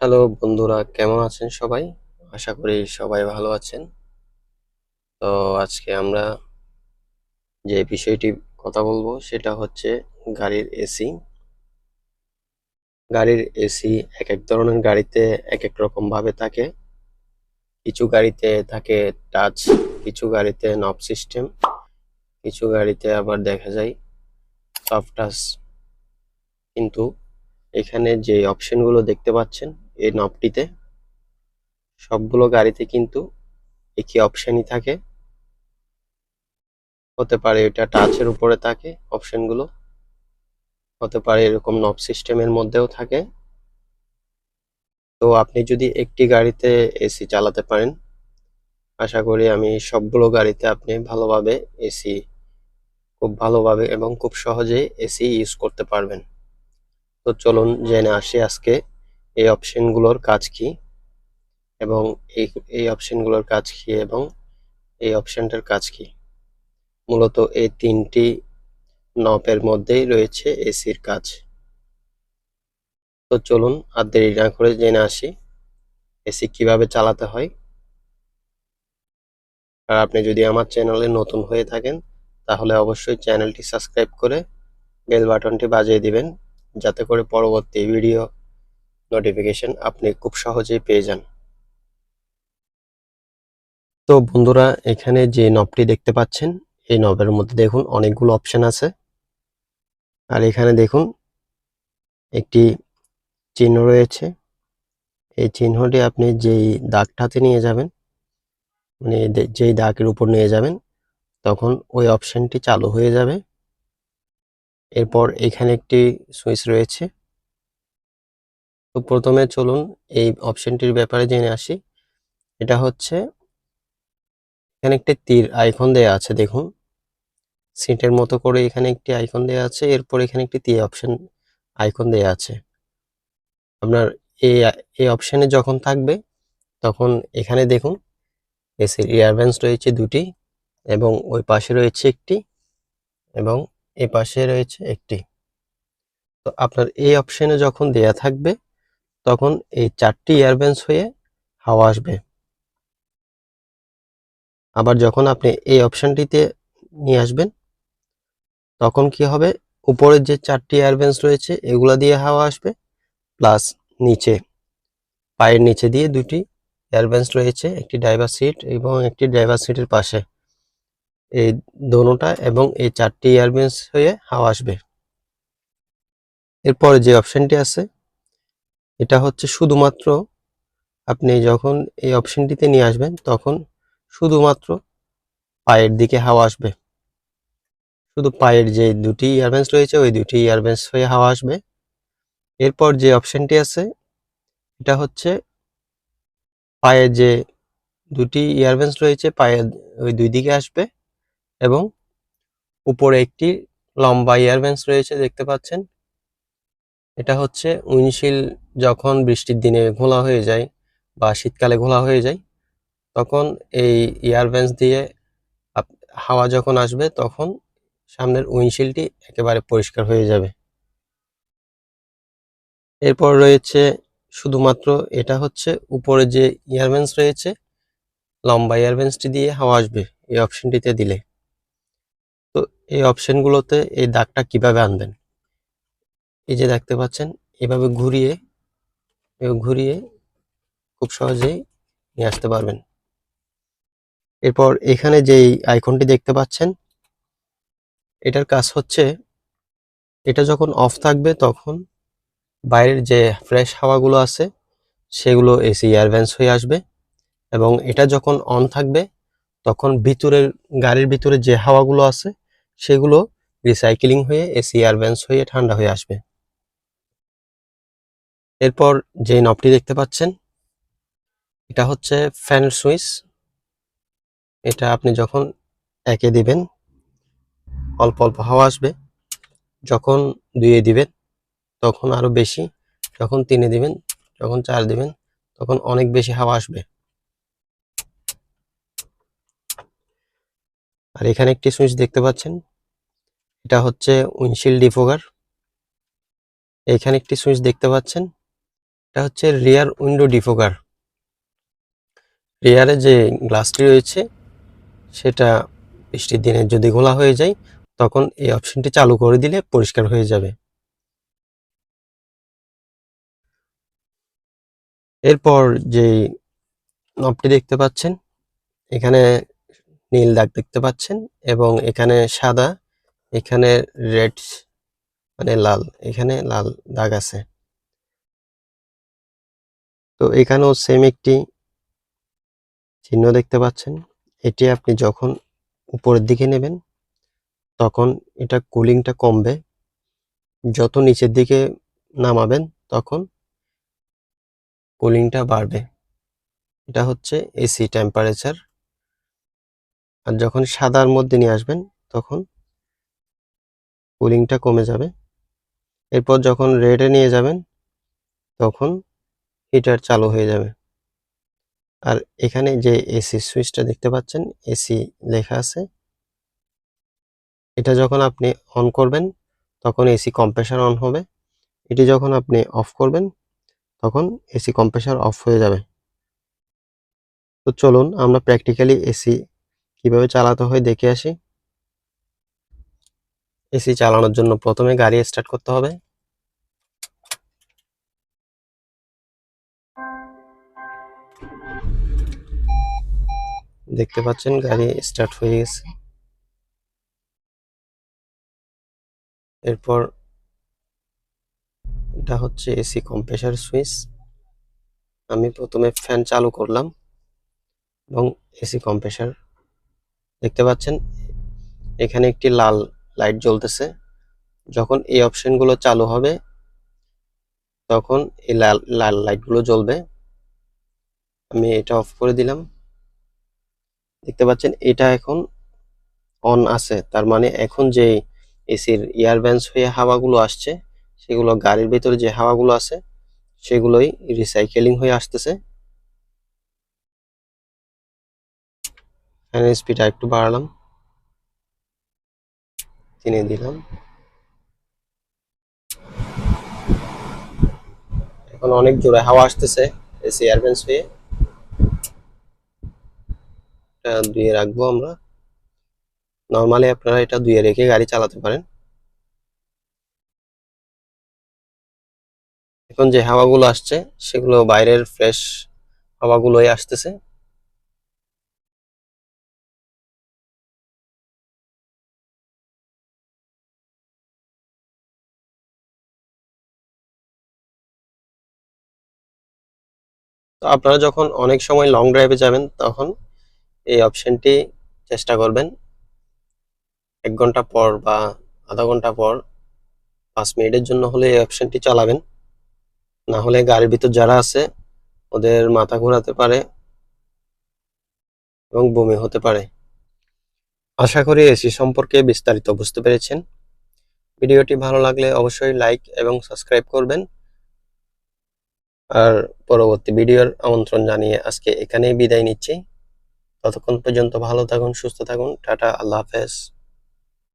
Hello বন্ধুরা, কেমন আছেন সবাই? আশা করি সবাই ভালো আছেন। তো আজকে আমরা যে বিষয়টি কথা বলবো সেটা হচ্ছে গাড়ির এসি। গাড়ির এসি এক এক ধরনের গাড়িতে এক এক রকম ভাবে থাকে। কিছু গাড়িতে থাকে টাচ, কিছু গাড়িতে নব সিস্টেম, কিছু গাড়িতে আবার দেখা যায় সফট টাচ। কিন্তু এখানে যে অপশনগুলো দেখতে পাচ্ছেন এই নবটিতে, সবগুলো গাড়িতে কিন্তু একই অপশনই থাকে। হতে পারে এটা টাচের উপরে থাকে অপশনগুলো, হতে পারে এরকম নব সিস্টেমের মধ্যেও থাকে। তো আপনি যদি একটি গাড়িতে এসি চালাতে পারেন, আশা করি আমি সবগুলো গাড়িতে আপনি ভালোভাবে এসি, খুব ভালোভাবে এবং খুব সহজেই এসি ইউজ করতে পারবেন। তো চলুন জেনে আসি আজকে এই অপশনগুলোর কাজ কি, এবং এই এই অপশনগুলোর কাজ কি, এবং এই অপশনটার কাজ কি। মূলত এই তিনটি নবের মধ্যেই রয়েছে এসির কাজ। তো চলুন আর দেরি না করে জেনে আসি এসি কিভাবে চালাতে হয়। আর আপনি যদি আমার চ্যানেলে নতুন হয়ে থাকেন তাহলে অবশ্যই চ্যানেলটি সাবস্ক্রাইব করে বেল বাটনটি বাজিয়ে দিবেন, যাতে করে পরবর্তী ভিডিও নোটিফিকেশন আপনি খুব সহজেই পেয়ে যান। তো বন্ধুরা, এখানে যে নবটি দেখতে পাচ্ছেন এই নবের মধ্যে দেখুন অনেকগুলো অপশন আছে। আর এখানে দেখুন একটি চিহ্ন রয়েছে। এই চিহ্নটি আপনি যেই দাগটাতে নিয়ে যাবেন, মানে যেই দাগের উপর নিয়ে যাবেন, তখন ওই অপশনটি চালু হয়ে যাবে। এরপর এখানে একটি সুইচ রয়েছে। তো প্রথমে চলুন এই অপশনটির ব্যাপারে জেনে আসি। এটা হচ্ছে, এখানে একটি তীর আইকন দেয়া আছে দেখুন, সিটের মতো করে এখানে একটি আইকন দেয়া আছে, এরপর এখানে একটি তীর অপশন আইকন দেয়া আছে। আপনার এই এই অপশনে যখন থাকবে তখন এখানে দেখুন এসির ইয়ারভেন্স রয়েছে দুটি, এবং ওই পাশে রয়েছে একটি, এবং এই পাশে রয়েছে একটি। তো আপনার এই অপশনে যখন দেয়া থাকবে তখন এই চারটি ইয়ারভেন্স হয়ে হাওয়া আসবে। আবার যখন আপনি এই অপশনটিতে নিয়ে আসবেন তখন কি হবে, উপরের যে চারটি এয়ারভেন্স রয়েছে এগুলা দিয়ে হাওয়া আসবে, প্লাস নিচে পায়ের নিচে দিয়ে দুটি এয়ারভেন্স রয়েছে, একটি ড্রাইভার সিট এবং একটি ড্রাইভার সিটের পাশে, এই দোনোটা, এবং এই চারটি এয়ারভেন্স হয়ে হাওয়া আসবে। এরপরে যে অপশনটি আছে এটা হচ্ছে শুধুমাত্র আপনি যখন এই অপশনটিতে নিয়ে আসবেন তখন শুধুমাত্র পায়ের দিকে হাওয়া আসবে, শুধু পায়ের যে দুটি ইয়ারভেন্স রয়েছে ওই দুটি ইয়ারভেন্স হয়ে হাওয়া আসবে। এরপর যে অপশনটি আছে এটা হচ্ছে পায়ের যে দুটি ইয়ারভেন্স রয়েছে পায়ের ওই দুই দিকে আসবে, এবং উপরে একটি লম্বা ইয়ারভেন্স রয়েছে দেখতে পাচ্ছেন। এটা হচ্ছে উইন্ডশিল্ড যখন বৃষ্টির দিনে ঘোলা হয়ে যায় বা শীতকালে ঘোলা হয়ে যায় তখন এই ইয়ারভেন্স দিয়ে হাওয়া যখন আসবে তখন সামনের উইন্ডশিল্ডটি একেবারে পরিষ্কার হয়ে যাবে। এরপর রয়েছে শুধুমাত্র, এটা হচ্ছে উপরে যে ইয়ারভেন্স রয়েছে লম্বা ইয়ারভেন্সটি দিয়ে হাওয়া আসবে এই অপশনটিতে দিলে। তো এই অপশনগুলোতে এই দাগটা কিভাবে আনবেন, এই যে দেখতে পাচ্ছেন এভাবে ঘুরিয়ে ঘুরিয়ে খুব সহজেই নিয়ে আসতে পারবেন। এরপর এখানে যেই আইকনটি দেখতে পাচ্ছেন এটার কাজ হচ্ছে, এটা যখন অফ থাকবে তখন বাইরের যে ফ্রেশ হাওয়াগুলো আছে সেগুলো এসি এয়ারভেন্স হয়ে আসবে, এবং এটা যখন অন থাকবে তখন ভিতরের গাড়ির ভিতরে যে হাওয়াগুলো আছে সেগুলো রিসাইকেলিং হয়ে এসি এয়ারভেন্স হয়ে ঠান্ডা হয়ে আসবে। এরপর যে নবটি দেখতে পাচ্ছেন এটা হচ্ছে ফ্যানের সুইচ। এটা আপনি যখন একে দিবেন অল্প অল্প হাওয়া আসবে, যখন দুইয়ে দিবেন তখন আরো বেশি, যখন তিনে দিবেন, যখন চার দিবেন তখন অনেক বেশি হাওয়া আসবে। আর এখানে একটি সুইচ দেখতে পাচ্ছেন, এটা হচ্ছে উইন্ডশিল্ড ডিফোগার। এখানে একটি সুইচ দেখতে পাচ্ছেন, এটা হচ্ছে রিয়ার উইন্ডো ডিফোগার। রিয়ারে যে গ্লাসটি রয়েছে সেটা বৃষ্টির দিনে যদি ঘোলা হয়ে যায় তখন এই অপশনটি চালু করে দিলে পরিষ্কার হয়ে যাবে। এরপর যে নবটি দেখতে পাচ্ছেন, এখানে নীল দাগ দেখতে পাচ্ছেন এবং এখানে সাদা, এখানে রেড মানে লাল, এখানে লাল দাগ আছে। তো এখানেও সেম একটি চিহ্ন দেখতে পাচ্ছেন। এটি আপনি যখন উপরের দিকে নেবেন তখন এটা কুলিংটা কমবে, যত নিচের দিকে নামাবেন তখন কুলিংটা বাড়বে। এটা হচ্ছে এসি টেম্পারেচার। আর যখন সাদার মধ্যে নিয়ে আসবেন তখন কুলিংটা কমে যাবে। এরপর যখন রেডে নিয়ে যাবেন তখন হিটার চালু হয়ে যাবে। আর এখানে যে এসি সুইচটা দেখতে পাচ্ছেন, এসি লেখা আছে, এটা যখন আপনি অন করবেন তখন এসি কম্প্রেসার অন হবে। এটি যখন আপনি অফ করবেন তখন এসি কম্প্রেসার অফ হয়ে যাবে। তো চলুন আমরা প্র্যাকটিক্যালি এসি কিভাবে চালাতে হয় দেখে আসি। এসি চালানোর জন্য প্রথমে গাড়ি স্টার্ট করতে হবে। দেখতে পাচ্ছেন গাড়ি স্টার্ট হয়ে গেছে। এরপর এটা হচ্ছে এসি কম্প্রেসার সুইচ। আমি প্রথমে ফ্যান চালু করলাম এবং এসি কম্প্রেসার দেখতে পাচ্ছেন এখানে একটি লাল লাইট জ্বলতেছে। যখন এই অপশনগুলো চালু হবে তখন এই লাল লাল লাইটগুলো জ্বলবে। আমি এটা অফ করে দিলাম। দেখতে পাচ্ছেন এটা এখন অন আছে, তার মানে এখন যে এসির এয়ার ভেন্টস হয়ে হাওয়াগুলো আসছে সেগুলো গাড়ির ভিতরে যে হাওয়াগুলো আছে সেগুলোই রিসাইকেলিং হয়ে আসতেছে। ফ্যানের স্পিড একটু বাড়ালাম, টেনে দিলাম। এখন অনেক জোরে হাওয়া আসতেছে এসি এয়ার ভেন্টস হয়ে। এটা দুইয়ে রাখবো আমরা। নর্মালি আপনারা এটা দুইয়ে রেখে গাড়ি চালাতে পারেন। এখন যে হাওয়াগুলো আসছে সেগুলো বাইরের ফ্রেশ হাওয়াগুলোই আসতেছে। তো আপনারা যখন অনেক সময় লং ড্রাইভে যাবেন তখন এই অপশনটি চেষ্টা করবেন 1 ঘন্টা পর বা আধা ঘন্টা পর 5 মিনিটের জন্য হলে এই অপশনটি চালাবেন। না হলে গাড়ির ভিতর যারা আছে ওদের মাথা ঘোরাতে পারে এবং বমি হতে পারে। আশা করি এসি সম্পর্কে বিস্তারিত বুঝতে পেরেছেন। ভিডিওটি ভালো লাগলে অবশ্যই লাইক এবং সাবস্ক্রাইব করবেন। আর পরবর্তী ভিডিওর আমন্ত্রণ জানিয়ে আজকে এখানেই বিদায় নিচ্ছি। ততক্ষণ পর্যন্ত ভালো থাকুন, সুস্থ থাকুন। টাটা, আল্লাহ হাফেজ।